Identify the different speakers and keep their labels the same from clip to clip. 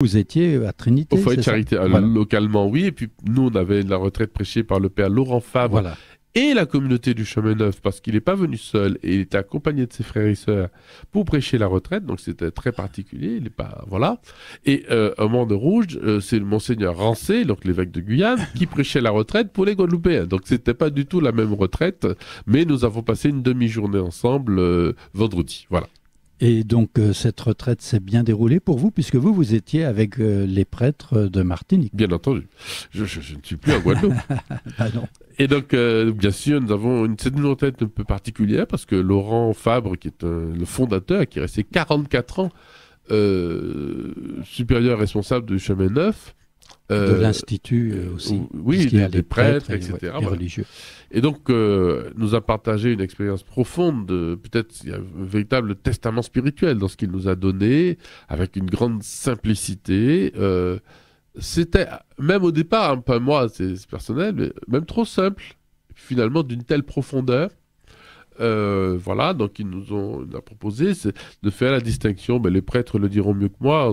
Speaker 1: Vous étiez à Trinité,
Speaker 2: Au foyer de
Speaker 1: c'est ça?
Speaker 2: charité,
Speaker 1: Voilà.
Speaker 2: localement, oui. Et puis, nous, on avait la retraite prêchée par le père Laurent Fabre
Speaker 1: Voilà.
Speaker 2: et la communauté du Chemin Neuf, parce qu'il n'est pas venu seul et il était accompagné de ses frères et sœurs pour prêcher la retraite. Donc, c'était très particulier. Il est pas, voilà. Et au Mont de Rouge, c'est le Monseigneur Rancé, donc l'évêque de Guyane, qui prêchait la retraite pour les Guadeloupéens. Donc, c'était pas du tout la même retraite, mais nous avons passé une demi-journée ensemble vendredi. Voilà.
Speaker 1: Et donc, cette retraite s'est bien déroulée pour vous, puisque vous étiez avec les prêtres de Martinique.
Speaker 2: Bien entendu. Je ne suis plus en Guadeloupe.
Speaker 1: Ah non.
Speaker 2: Et donc, bien sûr, nous avons c'est une retraite un peu particulière parce que Laurent Fabre, qui est le fondateur, qui est resté 44 ans supérieur responsable du Chemin Neuf.
Speaker 1: De l'Institut aussi.
Speaker 2: Oui,
Speaker 1: puisqu'il y a
Speaker 2: des
Speaker 1: les
Speaker 2: prêtres,
Speaker 1: et,
Speaker 2: etc.
Speaker 1: les
Speaker 2: Voilà.
Speaker 1: religieux.
Speaker 2: Et donc, nous a partagé une expérience profonde peut-être, il y a un véritable testament spirituel dans ce qu'il nous a donné, avec une grande simplicité. C'était, même au départ, pas moi, c'est personnel, mais même trop simple, finalement d'une telle profondeur. Voilà, donc il a proposé de faire la distinction, les prêtres le diront mieux que moi,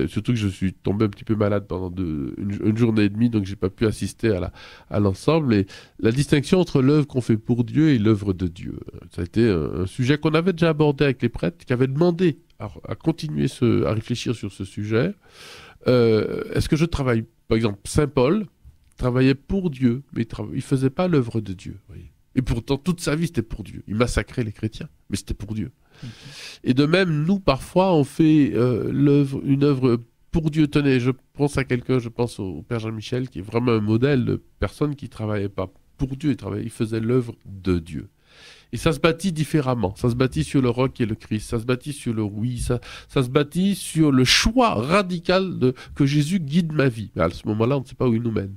Speaker 2: surtout que je suis tombé un petit peu malade pendant une journée et demie, donc j'ai pas pu assister à l'ensemble, et la distinction entre l'œuvre qu'on fait pour Dieu et l'œuvre de Dieu. Ça a été un sujet qu'on avait déjà abordé avec les prêtres, qui avaient demandé à continuer à réfléchir sur ce sujet. Est-ce que je travaille, par exemple, Saint Paul travaillait pour Dieu, mais il faisait pas l'œuvre de Dieu, vous voyez. Et pourtant, toute sa vie, c'était pour Dieu. Il massacrait les chrétiens, mais c'était pour Dieu. Et de même, nous, parfois, on fait une œuvre pour Dieu. Tenez, je pense à quelqu'un, je pense au Père Jean-Michel, qui est vraiment un modèle de personne qui ne travaillait pas pour Dieu, il faisait l'œuvre de Dieu. Et ça se bâtit différemment. Ça se bâtit sur le roc et le Christ. Ça se bâtit sur le oui. Ça se bâtit sur le choix radical que Jésus guide ma vie. Mais à ce moment-là, on ne sait pas où il nous mène.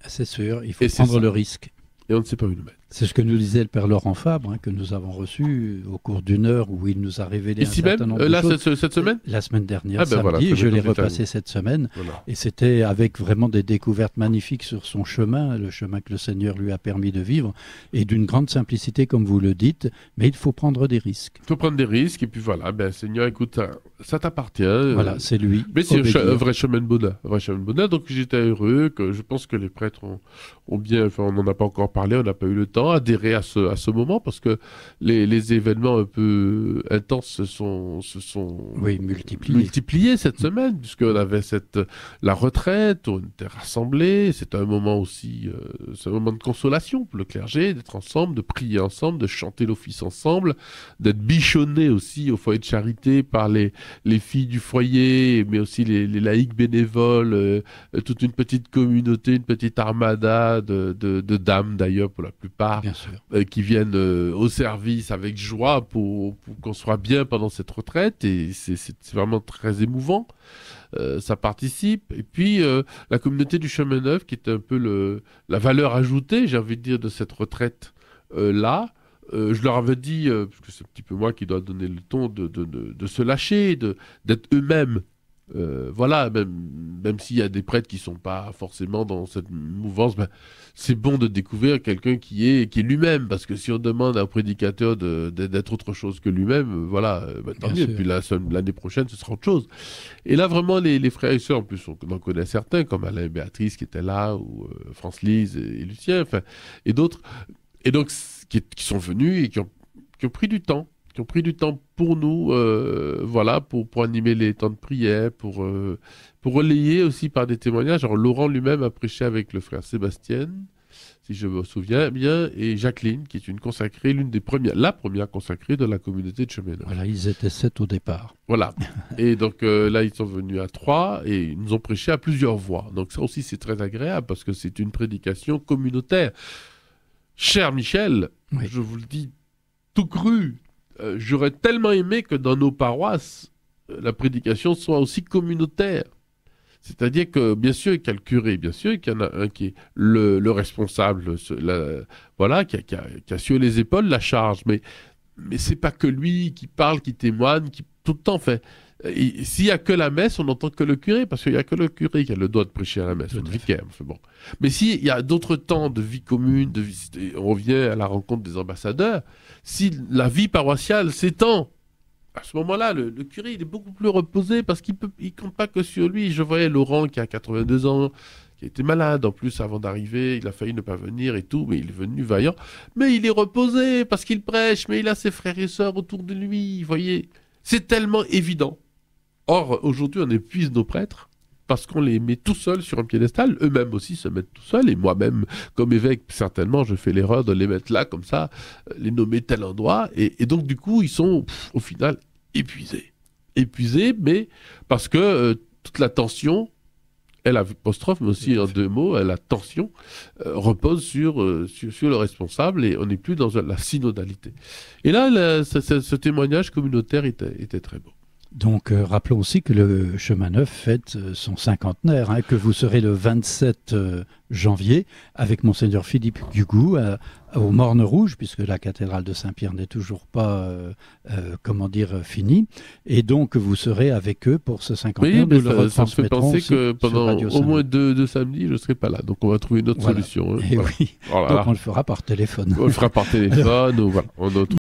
Speaker 1: C'est sûr, il faut prendre le risque.
Speaker 2: Et on ne sait pas où il nous mène.
Speaker 1: C'est ce que nous disait le Père Laurent Fabre, que nous avons reçu au cours d'une heure où il nous a révélé
Speaker 2: ici
Speaker 1: un certain
Speaker 2: même,
Speaker 1: nombre de choses.
Speaker 2: Cette semaine
Speaker 1: La semaine dernière,
Speaker 2: ben
Speaker 1: samedi,
Speaker 2: voilà,
Speaker 1: et je l'ai repassé cette semaine.
Speaker 2: Voilà.
Speaker 1: Et c'était avec vraiment des découvertes magnifiques sur son chemin, le chemin que le Seigneur lui a permis de vivre, et d'une grande simplicité, comme vous le dites, mais il faut prendre des risques.
Speaker 2: Il faut prendre des risques, et puis voilà, Seigneur, écoute, ça t'appartient.
Speaker 1: Voilà, c'est lui.
Speaker 2: Mais c'est un vrai chemin de bonheur. Donc j'étais heureux, je pense que les prêtres ont bien, enfin on n'en a pas encore parlé, on n'a pas eu le temps, adhérer à ce moment, parce que les événements un peu intenses se sont multipliés cette semaine, puisqu'on avait la retraite, on était rassemblés, c'était un moment aussi, c'est un moment de consolation pour le clergé, d'être ensemble, de prier ensemble, de chanter l'office ensemble, d'être bichonnés aussi au foyer de charité par les filles du foyer, mais aussi les laïcs bénévoles, toute une petite communauté, une petite armada de dames d'ailleurs pour la plupart,
Speaker 1: bien sûr,
Speaker 2: qui viennent au service avec joie pour qu'on soit bien pendant cette retraite, et c'est vraiment très émouvant. Ça participe. Et puis la communauté du Chemin Neuf, qui est un peu la valeur ajoutée, j'ai envie de dire, de cette retraite là. Je leur avais dit, parce que c'est un petit peu moi qui dois donner le ton, de se lâcher, d'être eux-mêmes. Voilà, même s'il y a des prêtres qui ne sont pas forcément dans cette mouvance, c'est bon de découvrir quelqu'un qui est lui-même, parce que si on demande à un prédicateur d'être autre chose que lui-même, voilà, tant mieux. Et puis l'année prochaine, ce sera autre chose. Et là, vraiment, les frères et sœurs, en plus, on en connaît certains, comme Alain et Béatrice qui étaient là, ou France-Lise et Lucien, et d'autres, et donc qui sont venus et qui ont pris du temps. Qui ont pris du temps pour nous, voilà, pour animer les temps de prière, pour relayer aussi par des témoignages. Alors, Laurent lui-même a prêché avec le frère Sébastien, si je me souviens bien, et Jacqueline, qui est une consacrée, la première consacrée de la communauté de Chemin Neuf.
Speaker 1: Voilà, ils étaient 7 au départ.
Speaker 2: Voilà. Et donc là, ils sont venus à 3 et ils nous ont prêché à plusieurs voix. Donc ça aussi, c'est très agréable parce que c'est une prédication communautaire. Cher Michel, oui. Je vous le dis tout cru, j'aurais tellement aimé que dans nos paroisses, la prédication soit aussi communautaire. C'est-à-dire que, bien sûr, qu'il y a le curé, bien sûr, qu'il y en a un qui est le responsable, voilà, qui a sur les épaules la charge. Mais c'est pas que lui qui parle, qui témoigne, qui tout le temps fait. S'il n'y a que la messe, on n'entend que le curé, parce qu'il n'y a que le curé qui a le droit de prêcher à la messe, le vicaire. Bon. Mais s'il y a d'autres temps de vie commune, on revient à la rencontre des ambassadeurs, si la vie paroissiale s'étend à ce moment-là, le curé, il est beaucoup plus reposé parce il compte pas que sur lui. Je voyais Laurent qui a 82 ans, qui était malade en plus avant d'arriver. Il a failli ne pas venir et tout, mais il est venu vaillant. Mais il est reposé parce qu'il prêche, mais il a ses frères et sœurs autour de lui. Vous voyez, c'est tellement évident. Or, aujourd'hui, on épuise nos prêtres parce qu'on les met tout seuls sur un piédestal. Eux-mêmes aussi se mettent tout seuls. Et moi-même, comme évêque, certainement, je fais l'erreur de les mettre là, comme ça, les nommer tel endroit. Et donc, du coup, ils sont, au final, épuisés. Épuisés, mais parce que toute la tension, elle apostrophe, mais aussi en deux mots, la tension repose sur le responsable et on n'est plus dans la synodalité. Et là, ce témoignage communautaire était très beau.
Speaker 1: Donc, rappelons aussi que le Chemin Neuf fête son cinquantenaire, que vous serez le 27 janvier avec Monseigneur Philippe Gugou au Morne Rouge, puisque la cathédrale de Saint-Pierre n'est toujours pas, finie. Et donc, vous serez avec eux pour ce cinquantenaire.
Speaker 2: Oui, mais ça me fait penser que pendant au moins deux samedis, je ne serai pas là. Donc, on va trouver une autre solution.
Speaker 1: Et
Speaker 2: voilà.
Speaker 1: oui, donc on le fera par téléphone.
Speaker 2: On le fera par téléphone. Voilà.